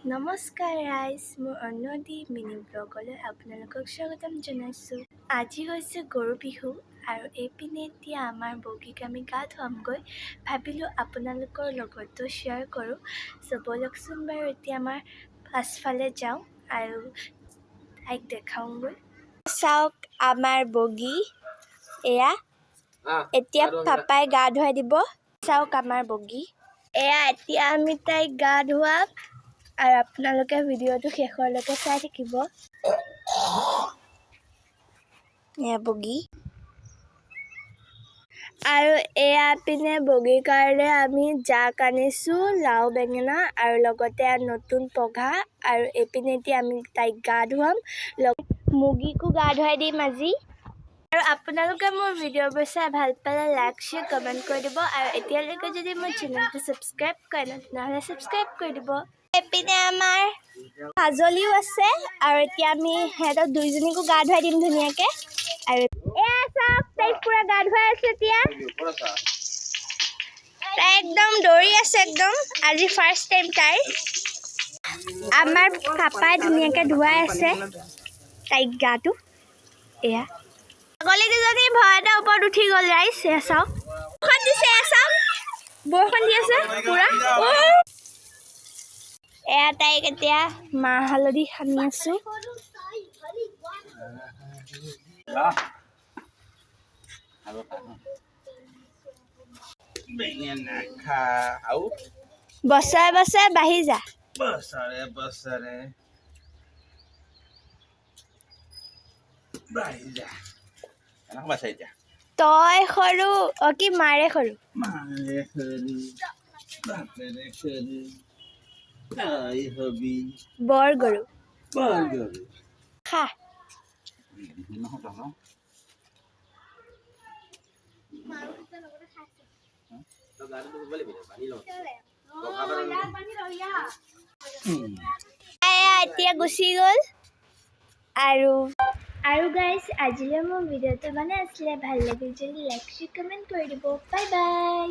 নমস্কাৰ ৰাইজ, মোৰ অন্যদীপ মিনি ব্লগলৈ আপোনালোকক স্বাগতম জনাইছোঁ। আজি হৈছে গৰু বিহু আৰু এইপিনে এতিয়া আমাৰ বগীক আমি গা ধুৱামগৈ। ভাবিলোঁ আপোনালোকৰ লগতো শ্বেয়াৰ কৰোঁ। ব'লকচোন বাৰু এতিয়া আমাৰ পাছফালে যাওঁ আৰু তাইক দেখাওঁগৈ। চাওক আমাৰ বগী, এয়া এতিয়া পাপাই গা ধুৱাই দিব। চাওক আমাৰ বগী, এয়া এতিয়া আমি তাইক গা ধুৱাম আৰু আপোনালোকে ভিডিঅ'টো শেষলৈকে চাই থাকিব। এয়া বগী আৰু এয়া পিনে বগীৰ কাৰণে আমি জাক আনিছোঁ, লাও বেঙেনা আৰু লগতে নতুন পঘা। আৰু এইপিনে এতিয়া আমি তাইক গা ধুৱাম, মুৰ্গীকো গা ধুৱাই দিম আজি। আৰু আপোনালোকে মোৰ ভিডিঅ'বোৰ চাই ভাল পালে লাইক শ্বেয়াৰ কমেণ্ট কৰি দিব আৰু এতিয়ালৈকে যদি মোৰ চেনেলটো ছাবস্ক্ৰাইব কৰে নাই তেনেহ'লে ছাবস্ক্ৰাইব কৰি দিব। এইপিনে আমাৰ কাজলিও আছে আৰু এতিয়া আমি সিহঁতক দুইজনীকো গা ধুৱাই দিম ধুনীয়াকৈ। আৰু এয়া চাওক তাইক পুৰা গা ধুৱাই আছে। এতিয়া তাই একদম দৌৰি আছে, একদম আজি ফাৰ্ষ্ট টাইম তাই। আমাৰ পাপাই ধুনীয়াকৈ ধুৱাই আছে তাইক গাটো। এয়া ছাগলী দুজনী ভয় এটা ওপৰত উঠি গ'ল ৰাইজ। এয়া চাওক বৰষুণ দিছে, এয়া চাওক বৰষুণ দি আছে পুৰা। এয়া তাইক এতিয়া মাহ হালধি সানি আছোঁ। বছৰে বছৰে বাঢ়ি যা, বছৰে বছৰে বাঢ়ি যা। তই সৰু কি মাৰে সৰু, মাৰে সৰু বাপেৰে সৰু, তই হবি বৰ গৰু বৰ গৰু। খা। এতিয়া গুচি গ'ল। আৰু গাইজ আজিলৈ মোৰ ভিডিঅ'টো মানে আছিলে। ভাল লাগিল যদি লাইক শ্বেয়াৰ কমেণ্ট কৰি দিব। Bye bye.